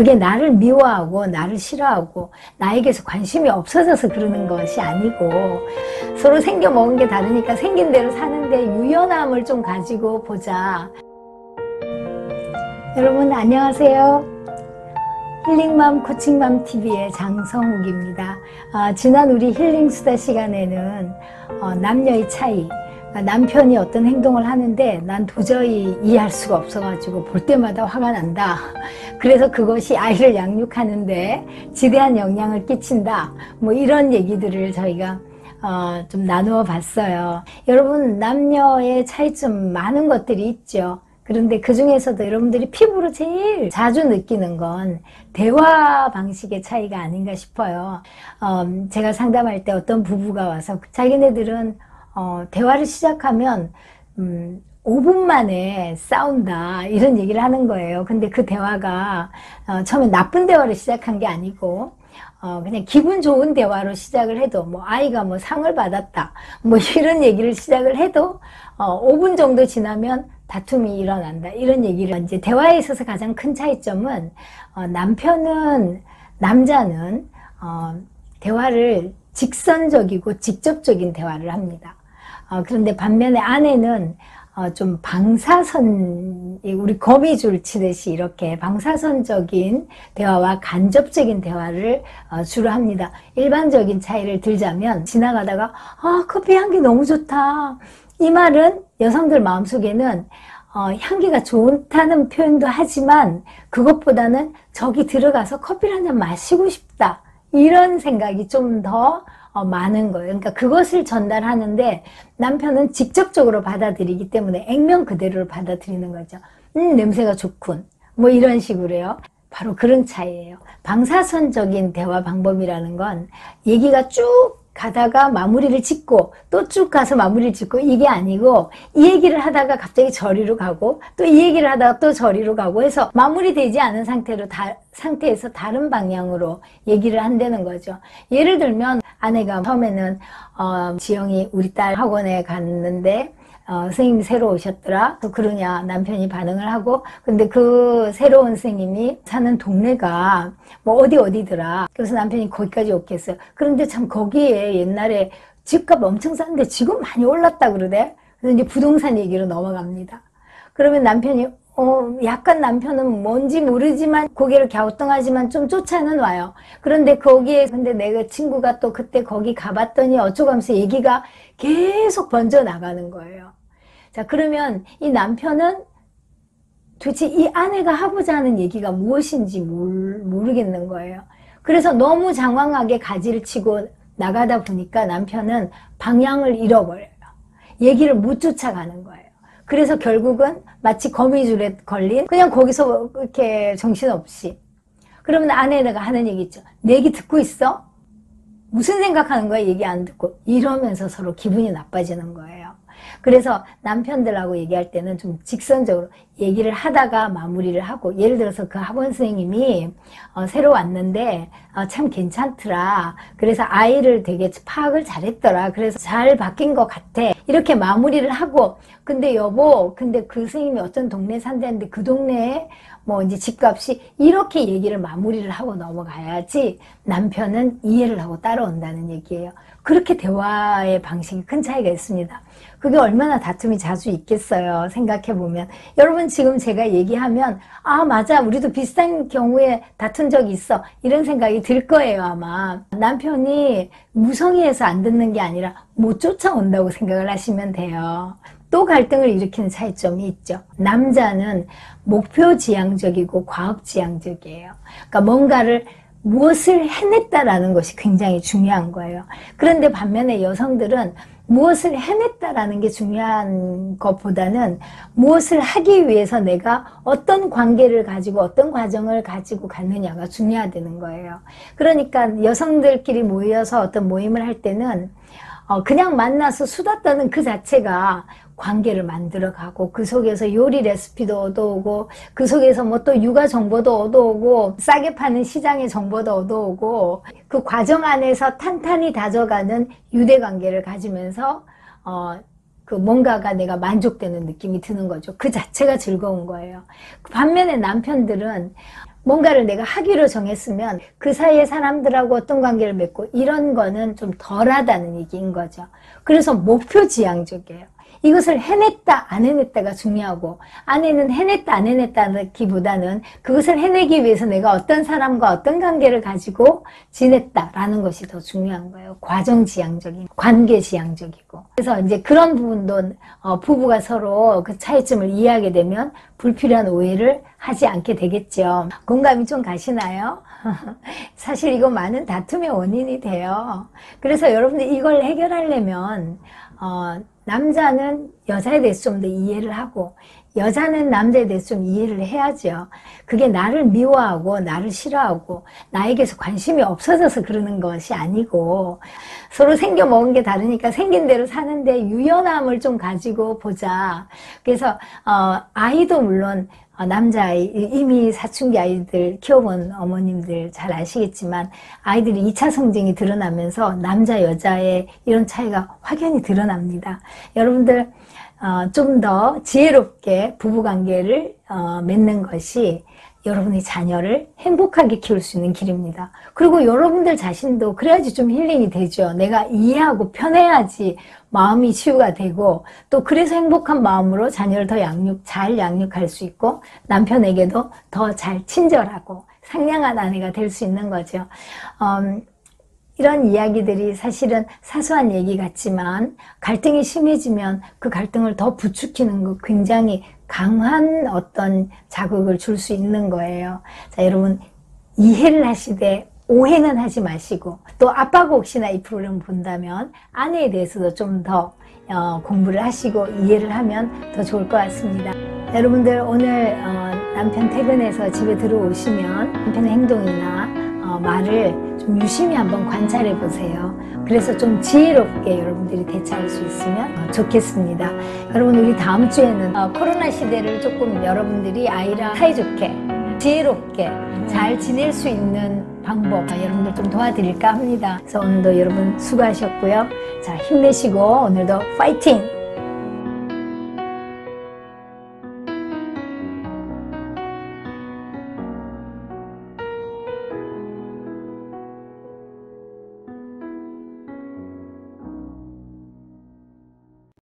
그게 나를 미워하고 나를 싫어하고 나에게서 관심이 없어져서 그러는 것이 아니고 서로 생겨 먹은 게 다르니까 생긴 대로 사는데 유연함을 좀 가지고 보자. 여러분 안녕하세요. 힐링맘 코칭맘 TV의 장성욱입니다. 지난 우리 힐링 수다 시간에는 남녀의 차이, 남편이 어떤 행동을 하는데 난 도저히 이해할 수가 없어가지고 볼 때마다 화가 난다. 그래서 그것이 아이를 양육하는데 지대한 영향을 끼친다. 뭐 이런 얘기들을 저희가 좀 나누어 봤어요. 여러분 남녀의 차이점 많은 것들이 있죠. 그런데 그 중에서도 여러분들이 피부로 제일 자주 느끼는 건 대화 방식의 차이가 아닌가 싶어요. 제가 상담할 때 어떤 부부가 와서 자기네들은 대화를 시작하면 5분 만에 싸운다 이런 얘기를 하는 거예요. 근데 그 대화가 처음에 나쁜 대화를 시작한 게 아니고 그냥 기분 좋은 대화로 시작을 해도 뭐 아이가 뭐 상을 받았다 뭐 이런 얘기를 시작을 해도 5분 정도 지나면 다툼이 일어난다 이런 얘기를 이제 대화에 있어서 가장 큰 차이점은 남자는 대화를 직선적이고 직접적인 대화를 합니다. 그런데 반면에 아내는 좀 우리 거미줄 치듯이 이렇게 방사선적인 대화와 간접적인 대화를 주로 합니다. 일반적인 차이를 들자면 지나가다가 커피 향기 너무 좋다. 이 말은 여성들 마음속에는 향기가 좋다는 표현도 하지만 그것보다는 저기 들어가서 커피를 한 잔 마시고 싶다. 이런 생각이 좀 더 많은 거예요. 그러니까 그것을 전달하는데 남편은 직접적으로 받아들이기 때문에 액면 그대로를 받아들이는 거죠. 냄새가 좋군. 뭐 이런 식으로요. 바로 그런 차이예요. 방사선적인 대화 방법이라는 건 얘기가 쭉 가다가 마무리를 짓고 또 쭉 가서 마무리를 짓고 이게 아니고 이 얘기를 하다가 갑자기 저리로 가고 또 이 얘기를 하다가 또 저리로 가고 해서 마무리되지 않은 상태에서 다른 방향으로 얘기를 한다는 거죠. 예를 들면 아내가 처음에는 지영이 우리 딸 학원에 갔는데 선생님이 새로 오셨더라. 그러냐 남편이 반응을 하고 근데 그 새로운 선생님이 사는 동네가 뭐 어디더라. 그래서 남편이 거기까지 오겠어요. 그런데 참 거기에 옛날에 집값 엄청 쌌는데 지금 많이 올랐다 그러대. 그래서 이제 부동산 얘기로 넘어갑니다. 그러면 남편이 약간 남편은 뭔지 모르지만 고개를 갸우뚱하지만 좀 쫓아는 와요. 그런데 근데 내가 친구가 또 그때 거기 가봤더니 어쩌고 하면서 얘기가 계속 번져 나가는 거예요. 자, 그러면 이 남편은 도대체 이 아내가 하고자 하는 얘기가 무엇인지 모르겠는 거예요. 그래서 너무 장황하게 가지를 치고 나가다 보니까 남편은 방향을 잃어버려요. 얘기를 못 쫓아가는 거예요. 그래서 결국은 마치 거미줄에 걸린 그냥 거기서 이렇게 정신없이 그러면 아내가 하는 얘기 있죠. 내 얘기 듣고 있어? 무슨 생각하는 거야? 얘기 안 듣고 이러면서 서로 기분이 나빠지는 거예요. 그래서 남편들하고 얘기할 때는 좀 직선적으로 얘기를 하다가 마무리를 하고 예를 들어서 그 학원 선생님이 새로 왔는데 참 괜찮더라. 그래서 아이를 되게 파악을 잘했더라. 그래서 잘 바뀐 것 같아. 이렇게 마무리를 하고 근데 여보 근데 그 선생님이 어떤 동네에 산다는데 그 동네에 뭐 이제 집값이 이렇게 얘기를 마무리를 하고 넘어가야지 남편은 이해를 하고 따라온다는 얘기예요. 그렇게 대화의 방식이 큰 차이가 있습니다. 그게 얼마나 다툼이 자주 있겠어요. 생각해보면. 여러분 지금 제가 얘기하면 맞아 우리도 비슷한 경우에 다툰 적이 있어. 이런 생각이 들 거예요 아마. 남편이 무성의해서 안 듣는 게 아니라 못 쫓아온다고 생각을 하시면 돼요. 또 갈등을 일으키는 차이점이 있죠. 남자는 목표지향적이고 과업지향적이에요. 그러니까 뭔가를 무엇을 해냈다라는 것이 굉장히 중요한 거예요. 그런데 반면에 여성들은 무엇을 해냈다라는 게 중요한 것보다는 무엇을 하기 위해서 내가 어떤 관계를 가지고 어떤 과정을 가지고 갔느냐가 중요하다는 거예요. 그러니까 여성들끼리 모여서 어떤 모임을 할 때는 그냥 만나서 수다 떠는 그 자체가 관계를 만들어가고 그 속에서 요리 레시피도 얻어오고 그 속에서 뭐 또 육아 정보도 얻어오고 싸게 파는 시장의 정보도 얻어오고 그 과정 안에서 탄탄히 다져가는 유대관계를 가지면서 그 뭔가가 내가 만족되는 느낌이 드는 거죠. 그 자체가 즐거운 거예요. 반면에 남편들은 뭔가를 내가 하기로 정했으면 그 사이에 사람들하고 어떤 관계를 맺고 이런 거는 좀 덜하다는 얘기인 거죠. 그래서 목표 지향적이에요. 이것을 해냈다 안 해냈다가 중요하고, 아내는 해냈다 안 해냈다기보다는 그것을 해내기 위해서 내가 어떤 사람과 어떤 관계를 가지고 지냈다라는 것이 더 중요한 거예요. 과정 지향적인, 관계 지향적이고. 그래서 이제 그런 부분도 부부가 서로 그 차이점을 이해하게 되면 불필요한 오해를 하지 않게 되겠죠. 공감이 좀 가시나요? 사실 이거 많은 다툼의 원인이 돼요. 그래서 여러분들 이걸 해결하려면 남자는 여자에 대해서 좀 더 이해를 하고, 여자는 남자에 대해서 좀 이해를 해야죠. 그게 나를 미워하고 나를 싫어하고 나에게서 관심이 없어져서 그러는 것이 아니고, 서로 생겨 먹은 게 다르니까 생긴 대로 사는데 유연함을 좀 가지고 보자. 그래서 아이도 물론 남자아이, 이미 사춘기 아이들 키워본 어머님들 잘 아시겠지만 아이들이 2차 성징이 드러나면서 남자 여자의 이런 차이가 확연히 드러납니다. 여러분들 좀 더 지혜롭게 부부관계를 맺는 것이 여러분의 자녀를 행복하게 키울 수 있는 길입니다. 그리고 여러분들 자신도 그래야지 좀 힐링이 되죠. 내가 이해하고 편해야지 마음이 치유가 되고, 또 그래서 행복한 마음으로 자녀를 더 잘 양육할 수 있고, 남편에게도 더 잘 친절하고 상냥한 아내가 될 수 있는 거죠. 이런 이야기들이 사실은 사소한 얘기 같지만 갈등이 심해지면 그 갈등을 더 부추기는 거, 굉장히 강한 어떤 자극을 줄 수 있는 거예요. 자, 여러분, 이해를 하시되 오해는 하지 마시고, 또 아빠가 혹시나 이 프로그램을 본다면 아내에 대해서도 좀 더 공부를 하시고 이해를 하면 더 좋을 것 같습니다. 여러분들, 오늘 남편 퇴근해서 집에 들어오시면 남편의 행동이나 말을 좀 유심히 한번 관찰해 보세요. 그래서 좀 지혜롭게 여러분들이 대처할 수 있으면 좋겠습니다. 여러분, 우리 다음 주에는 코로나 시대를 조금 여러분들이 아이랑 사이좋게 지혜롭게 잘 지낼 수 있는 방법 여러분들 좀 도와드릴까 합니다. 그래서 오늘도 여러분 수고하셨고요. 자, 힘내시고 오늘도 파이팅!